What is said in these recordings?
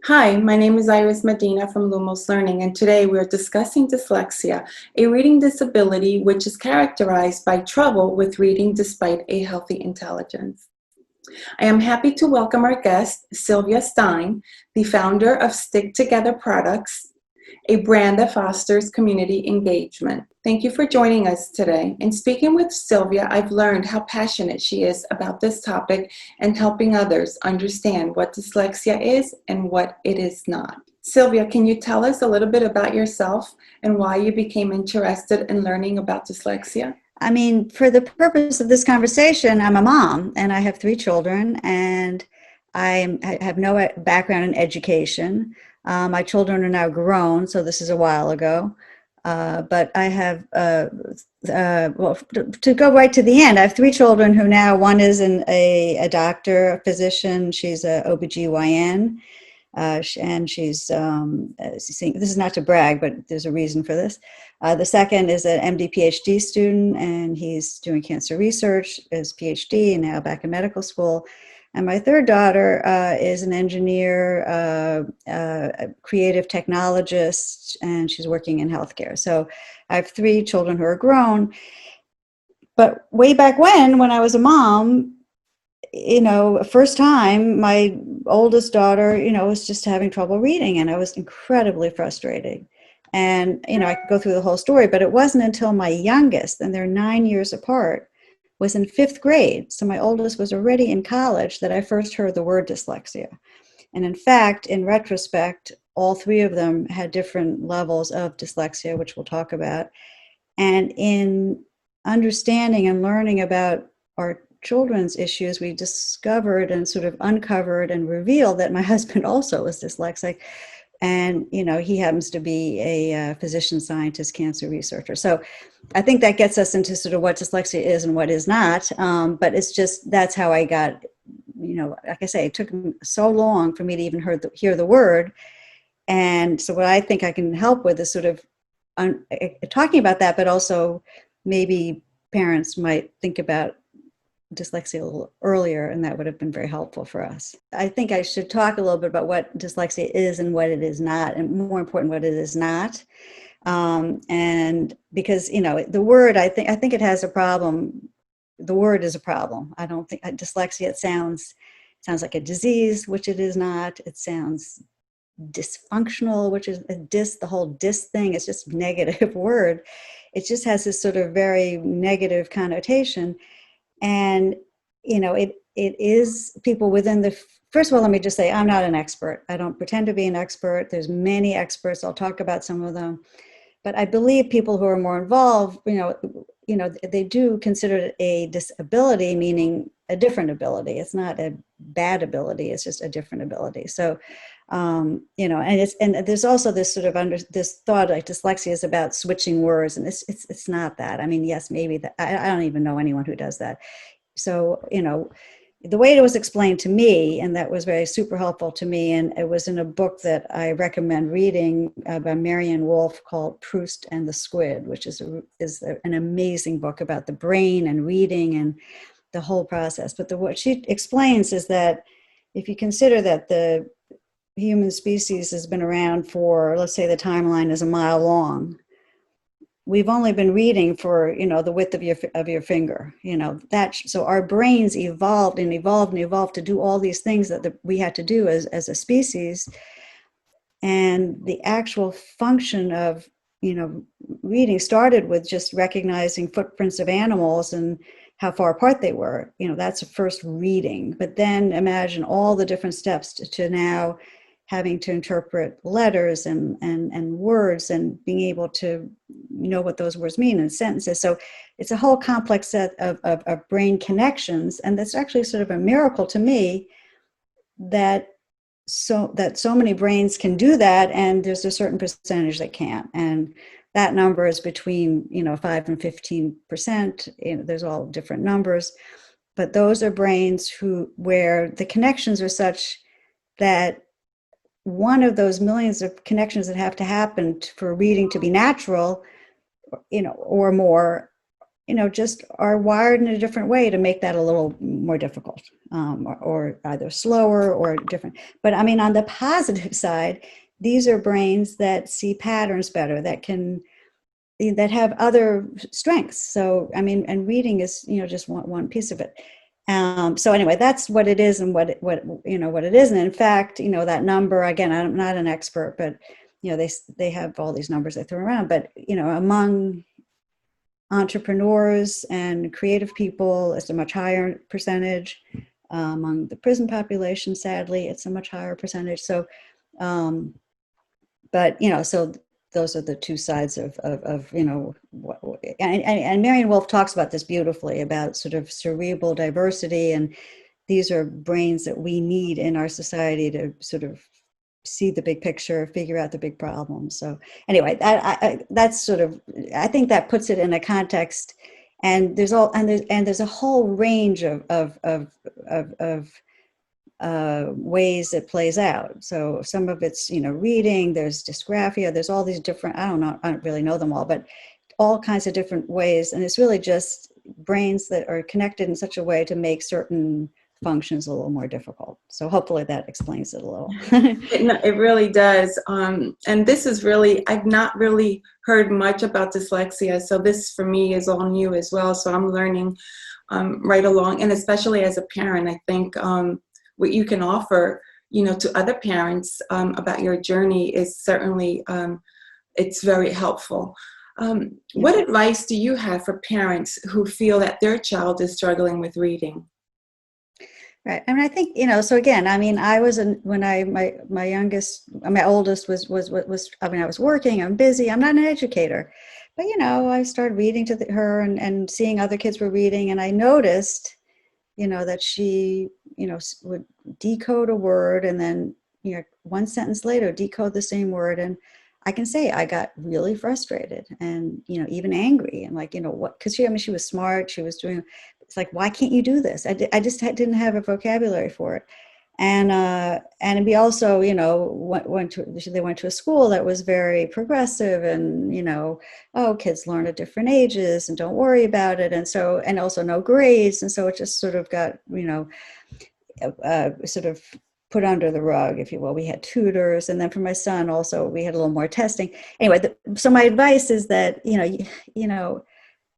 Hi, my name is Iris Medina from Lumos Learning, and today we're discussing dyslexia, a reading disability which is characterized by trouble with reading despite a healthy intelligence. I am happy to welcome our guest, Sylvia Stein, the founder of StickTogether products, a brand that fosters community engagement. Thank you for joining us today. In speaking with Sylvia, I've learned how passionate she is about this topic and helping others understand what dyslexia is and what it is not. Sylvia, can you tell us a little bit about yourself and why you became interested in learning about dyslexia? I mean, for the purpose of this conversation, I'm a mom and I have three children, and I have no background in education. My children are now grown, so this is a while ago. But I have, well, to go right to the end, I have three children who now, one is a doctor, a physician, she's a OBGYN. And she's this is not to brag, but there's a reason for this. The second is an MD PhD student, and he's doing cancer research, his PhD, and now back in medical school. And my third daughter is an engineer, a creative technologist, and she's working in healthcare. So I have three children who are grown. But way back when I was a mom, first time, my oldest daughter, was just having trouble reading, and I was incredibly frustrated. And, I could go through the whole story, but it wasn't until my youngest, and they're 9 years apart, was in fifth grade. So my oldest was already in college that I first heard the word dyslexia. And in fact, in retrospect, all three of them had different levels of dyslexia, which we'll talk about. And in understanding and learning about our children's issues, we discovered and sort of uncovered and revealed that my husband also was dyslexic. And, he happens to be a physician scientist, cancer researcher. So I think that gets us into sort of what dyslexia is and what is not. But it's just, that's how I got, like I say, it took so long for me to even hear the word. And so what I think I can help with is sort of talking about that, but also maybe parents might think about dyslexia a little earlier, and that would have been very helpful for us. I think I should talk a little bit about what dyslexia is and what it is not, and more important, what it is not. And because, the word, I think it has a problem. The word is a problem. I don't think dyslexia, it sounds like a disease, which it is not. It sounds dysfunctional, which is the whole dys thing is just a negative word. It just has this sort of very negative connotation. And, it is people within first of all, let me just say, I'm not an expert. I don't pretend to be an expert. There's many experts. I'll talk about some of them. But I believe people who are more involved, they do consider it a disability, meaning a different ability. It's not a bad ability. It's just a different ability. So, and there's also this sort of this thought like dyslexia is about switching words, and it's not that. I mean, yes, maybe that. I don't even know anyone who does that. So, the way it was explained to me, and that was very super helpful to me, and it was in a book that I recommend reading by Marianne Wolf called Proust and the Squid, which is an amazing book about the brain and reading and the whole process. But what she explains is that if you consider that the human species has been around for, let's say the timeline is a mile long, we've only been reading for, the width of your finger, so our brains evolved and evolved and evolved to do all these things that we had to do as a species. And the actual function of, reading started with just recognizing footprints of animals and how far apart they were. That's a first reading. But then imagine all the different steps to now having to interpret letters and words and being able to know what those words mean in sentences. So it's a whole complex set of brain connections. And that's actually sort of a miracle to me that so many brains can do that, and there's a certain percentage that can't. And that number is between 5 and 15%. There's all different numbers, but those are brains where the connections are such that one of those millions of connections that have to happen for reading to be natural, or more, just are wired in a different way to make that a little more difficult, or either slower or different. But I mean, on the positive side, these are brains that see patterns better, that have other strengths. So, I mean, and reading is, just one piece of it. So anyway, that's what it is and what it isn't. In fact, that number, again, I'm not an expert, but, they have all these numbers they throw around, but, among entrepreneurs and creative people, it's a much higher percentage. Among the prison population, sadly, it's a much higher percentage. So, but so those are the two sides of and Marian Wolf talks about this beautifully, about sort of cerebral diversity, and these are brains that we need in our society to sort of see the big picture, figure out the big problems. So anyway, that's sort of, I think that puts it in a context, and there's a whole range of ways it plays out. So some of it's, reading, there's dysgraphia, there's all these different, I don't really know them all, but all kinds of different ways. And it's really just brains that are connected in such a way to make certain functions a little more difficult. So hopefully that explains it a little. It really does. And this is really, I've not really heard much about dyslexia. So this for me is all new as well. So I'm learning right along. And especially as a parent, I think what you can offer, to other parents about your journey is certainly, it's very helpful. What advice do you have for parents who feel that their child is struggling with reading? Right. I mean, I think, so again, I mean, I was when my oldest was, I mean, I was working, I'm busy, I'm not an educator, but, I started reading to her and seeing other kids were reading. And I noticed, that she, would decode a word and then, one sentence later, decode the same word. And I can say I got really frustrated and, even angry. And like, what, because she was smart, she was doing, it's like, why can't you do this? I just didn't have a vocabulary for it. And we also, they went to a school that was very progressive, and, kids learn at different ages and don't worry about it. And so, and also no grades. And so it just sort of got, sort of put under the rug, if you will. We had tutors. And then for my son also, we had a little more testing. Anyway, so my advice is that,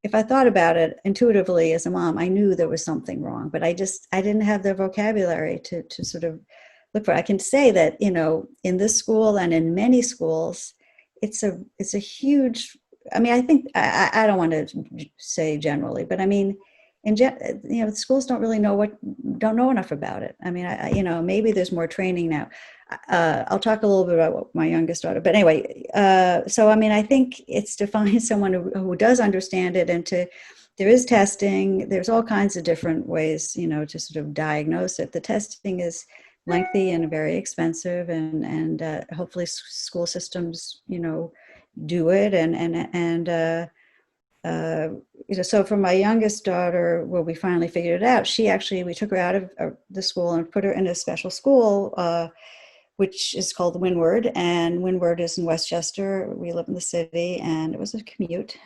if I thought about it intuitively as a mom, I knew there was something wrong, but I didn't have the vocabulary to sort of look for it. I can say that, in this school and in many schools, it's a huge, I mean, I think, I don't want to say generally, but I mean, schools don't really don't know enough about it. I mean, maybe there's more training now. I'll talk a little bit about what my youngest daughter, but anyway, so, I mean, I think it's to find someone who does understand it, and there is testing, there's all kinds of different ways, to sort of diagnose it. The testing is lengthy and very expensive, and hopefully school systems, do it. So for my youngest daughter, where we finally figured it out, we took her out of the school and put her in a special school, which is called Windward. And Windward is in Westchester. We live in the city, and it was a commute.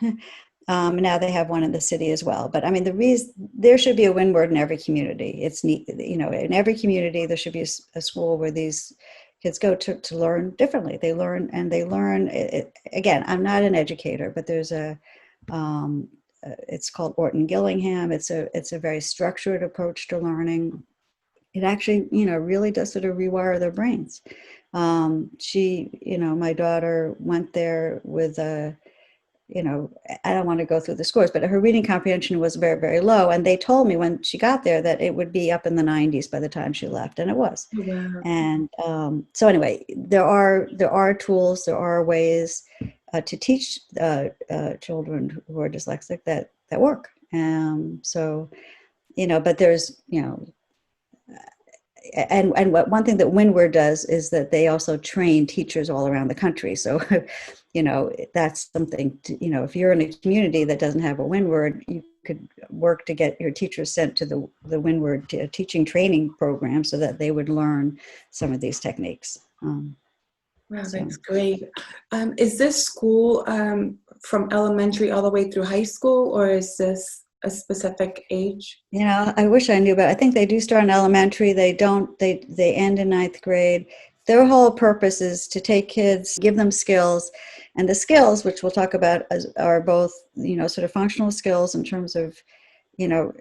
And now they have one in the city as well. But I mean, there should be a Windward in every community. It's neat, in every community, there should be a school where these kids go to learn differently. They learn it. Again, I'm not an educator, but there's it's called Orton, Gillingham. It's a very structured approach to learning. It actually, really does sort of rewire their brains. My daughter went there with I don't want to go through the scores, but her reading comprehension was very, very low. And they told me when she got there that it would be up in the 90s by the time she left, and it was. Wow. And so anyway, there are tools, there are ways to teach children who are dyslexic that work. So, but there's, and one thing that Windward does is that they also train teachers all around the country. So, that's something to, if you're in a community that doesn't have a Windward, you could work to get your teachers sent to the Windward teaching training program so that they would learn some of these techniques. Wow, that's great. Is this school from elementary all the way through high school, or is this a specific age? You know, I wish I knew, but I think they do start in elementary. They don't, they end in ninth grade. Their whole purpose is to take kids, give them skills, and the skills, which we'll talk about, are both, you know, sort of functional skills in terms of, you know,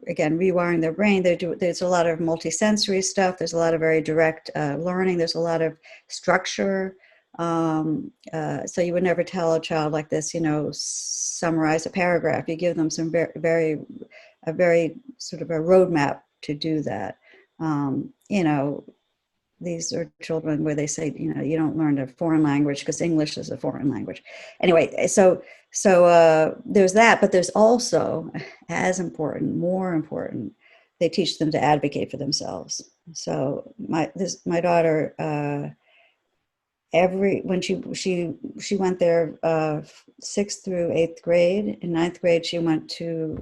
again, rewiring their brain. There's a lot of multisensory stuff. There's a lot of very direct learning. There's a lot of structure. So you would never tell a child like this, you know, summarize a paragraph. You give them some a very sort of a roadmap to do that. You know, these are children where they say, you know, you don't learn a foreign language because English is a foreign language. Anyway, so there's that, but there's also, as important, more important, they teach them to advocate for themselves. So my daughter, when she went there 6th through 8th grade. In 9th grade, she went to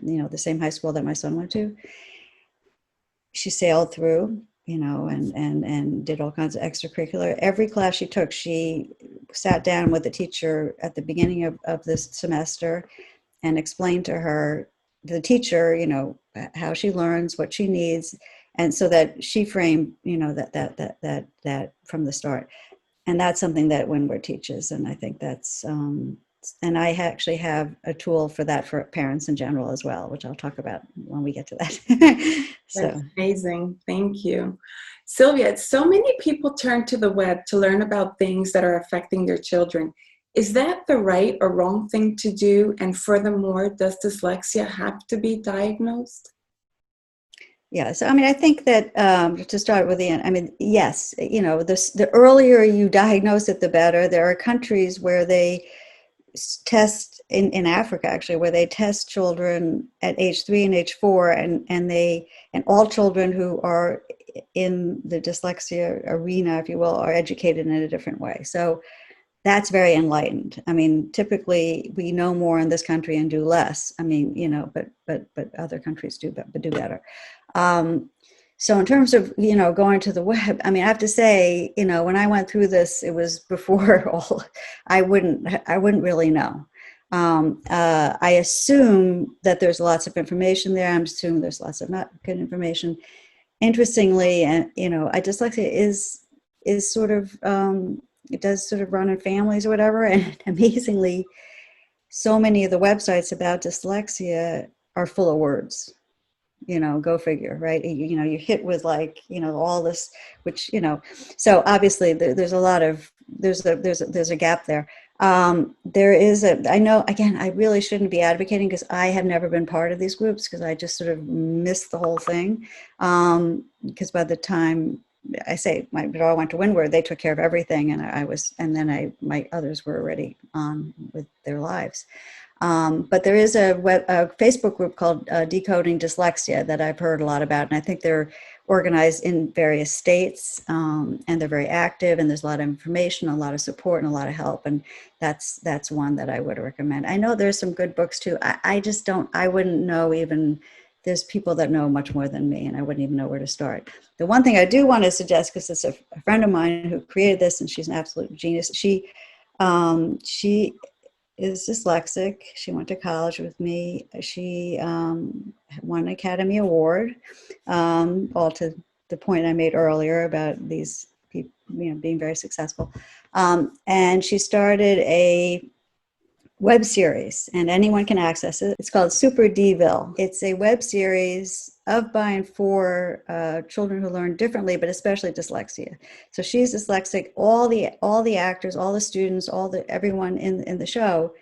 you know, the same high school that my son went to. She sailed through, you know, and did all kinds of extracurricular. Every class she took, she sat down with the teacher at the beginning of this semester and explained to her, the teacher, you know, how she learns, what she needs, and so that she framed, you know, that from the start. And that's something that Winward teaches, and I think that's and I actually have a tool for that for parents in general as well, which I'll talk about when we get to that. That's amazing. Thank you. Sylvia, so many people turn to the web to learn about things that are affecting their children. Is that the right or wrong thing to do? And furthermore, does dyslexia have to be diagnosed? Yeah, so I mean, I think that to start with the end, I mean, yes, you know, the earlier you diagnose it, the better. There are countries where they test in Africa, actually, where they test children at age 3 and age 4, and all children who are in the dyslexia arena, if you will, are educated in a different way. So that's very enlightened. I mean, typically we know more in this country and do less. I mean, you know, but other countries do better. So in terms of, you know, going to the web, I mean, I have to say, you know, when I went through this, it was before all, I wouldn't really know. I assume that there's lots of information there. I'm assuming there's lots of not good information. Interestingly, and you know, dyslexia is sort of, it does sort of run in families or whatever. And amazingly, so many of the websites about dyslexia are full of words. You know, go figure, right? You know, you're hit with like, you know, all this, which, you know, so obviously there's a lot of, there's a gap there. There is I know, again, I really shouldn't be advocating because I have never been part of these groups because I just sort of missed the whole thing. Because by the time I say my daughter went to Windward, they took care of everything. And then my others were already on with their lives. But there is a Facebook group called Decoding Dyslexia that I've heard a lot about, and I think they're organized in various states, and they're very active, and there's a lot of information, a lot of support, and a lot of help, and that's one that I would recommend. I know there's some good books too. I just don't, I wouldn't know even, there's people that know much more than me, and I wouldn't even know where to start. The one thing I do want to suggest, because it's a friend of mine who created this, and she's an absolute genius, she is dyslexic. She went to college with me. She won an Academy Award, all to the point I made earlier about these people, you know, being very successful. And she started a web series, and anyone can access it. It's called Super Ville. It's a web series of, by, and for children who learn differently, but especially dyslexia. So she's dyslexic. All the actors, all the students, everyone in the show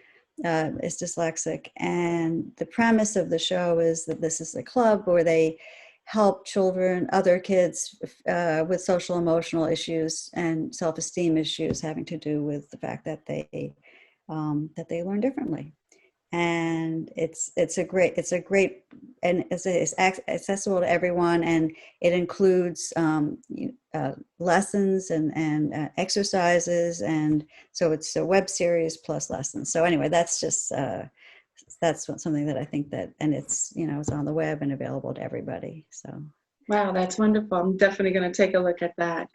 is dyslexic. And the premise of the show is that this is a club where they help children, other kids with social emotional issues and self-esteem issues having to do with the fact that they learn differently. And it's a great, and it's accessible to everyone, and it includes lessons and exercises, and so it's a web series plus lessons. So anyway, that's just that's something that I think that, and it's, you know, it's on the web and available to everybody. So Wow, that's wonderful. I'm definitely going to take a look at that.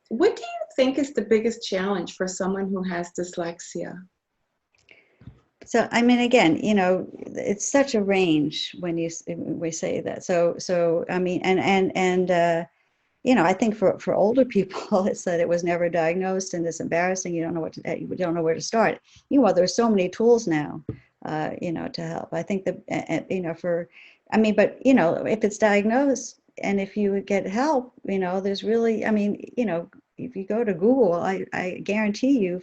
What do you think is the biggest challenge for someone who has dyslexia? So, I mean, again, it's such a range when we say that. So, I mean, I think for older people, it's that it was never diagnosed and it's embarrassing. You don't know you don't know where to start. Meanwhile, there's so many tools now, to help. I think that, but if it's diagnosed and if you get help, there's really, if you go to Google, I guarantee you,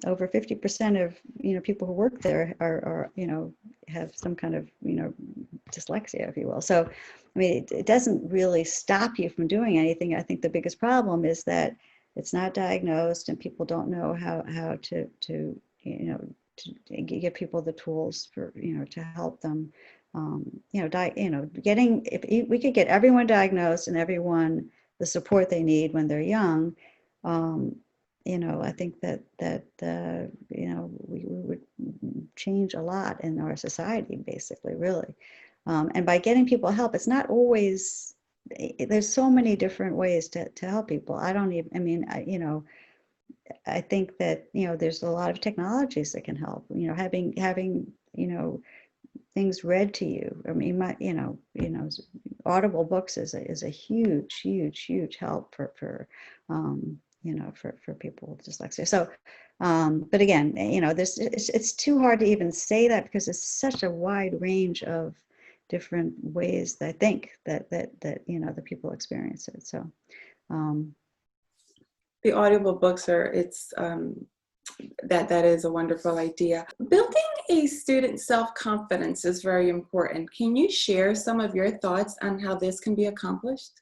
over 50% of people who work there are have some kind of dyslexia, if you will. So I mean it doesn't really stop you from doing anything. I think the biggest problem is that it's not diagnosed and people don't know how to give people the tools for to help them. Getting, if we could get everyone diagnosed and everyone the support they need when they're young, I think that we would change a lot in our society, basically, really. And by getting people help, it's not always, there's so many different ways to help people. I don't even, I mean, I think that, there's a lot of technologies that can help, having, things read to you. I mean, Audible books is a huge, huge, huge help for people with dyslexia. So, but again, it's too hard to even say that because it's such a wide range of different ways that I think that the people experience it. So, The audible books are, that is a wonderful idea. Building a student's self-confidence is very important. Can you share some of your thoughts on how this can be accomplished?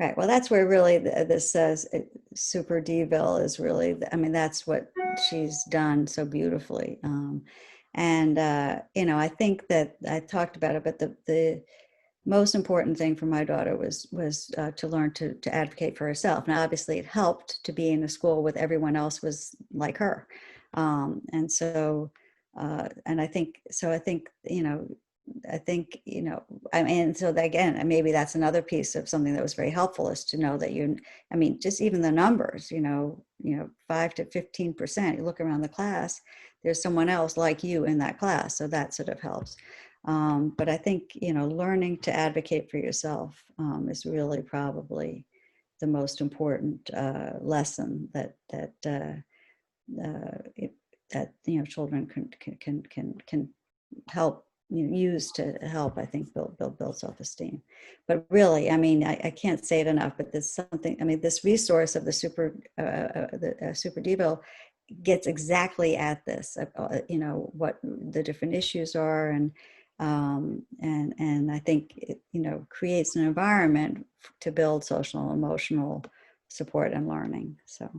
right. Well, that's where really this says Super D-ville is really, that's what she's done so beautifully. I think that I talked about it, but the most important thing for my daughter was to learn to advocate for herself. Now, obviously, it helped to be in a school with everyone else was like her, and so, and I think so. I mean, so that, again, maybe that's another piece of something that was very helpful is to know that just even the numbers, 5 to 15%. You look around the class, there's someone else like you in that class, so that sort of helps. But I think, learning to advocate for yourself is really probably the most important lesson that children can help use to help, I think, build self-esteem. But really, I mean, I can't say it enough, but there's something, this resource of the Super D-ville gets exactly at this, what the different issues are, and I think it, creates an environment to build social and emotional support and learning. So,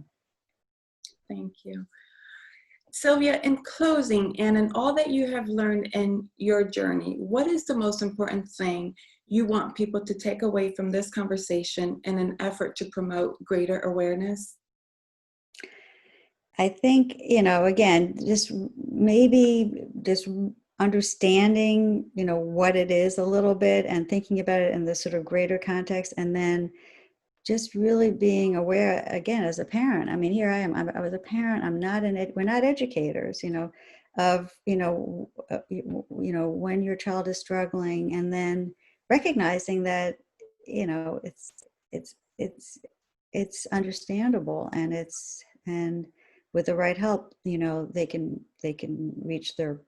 Thank you. Sylvia, in closing, and in all that you have learned in your journey, what is the most important thing you want people to take away from this conversation in an effort to promote greater awareness? I think, again, just maybe just understanding, what it is a little bit and thinking about it in the sort of greater context, and then just really being aware, again, as a parent. I mean, here I am, I was a parent, we're not educators, of, when your child is struggling, and then recognizing that, it's, it's, it's understandable, and with the right help, they can reach their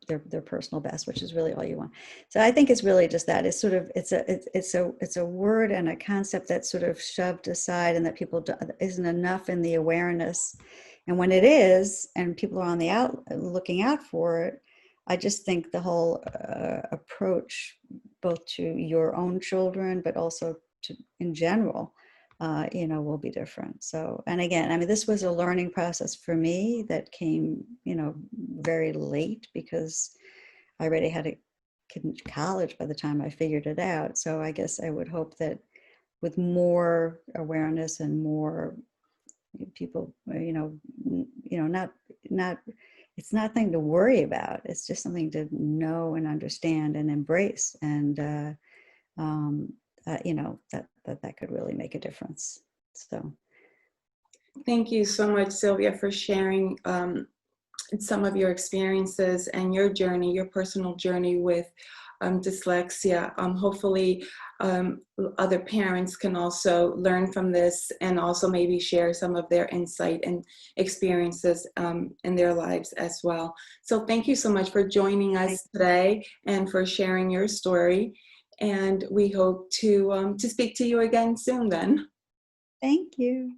personal best, which is really all you want. So I think it's really just that. It's sort of it's a word and a concept that's sort of shoved aside, and that people isn't enough in the awareness. And when it is, and people are on the looking out for it, I just think the whole approach, both to your own children, but also in general, will be different. So, and again, this was a learning process for me that came, very late, because I already had a kid in college by the time I figured it out. So I guess I would hope that with more awareness and more people, not, it's not something to worry about. It's just something to know and understand and embrace. And that could really make a difference. So Thank you so much, Sylvia, for sharing some of your experiences and your journey, your personal journey with dyslexia. Hopefully, other parents can also learn from this and also maybe share some of their insight and experiences in their lives as well. So thank you so much for joining us today and for sharing your story. And we hope to speak to you again soon then. thank you.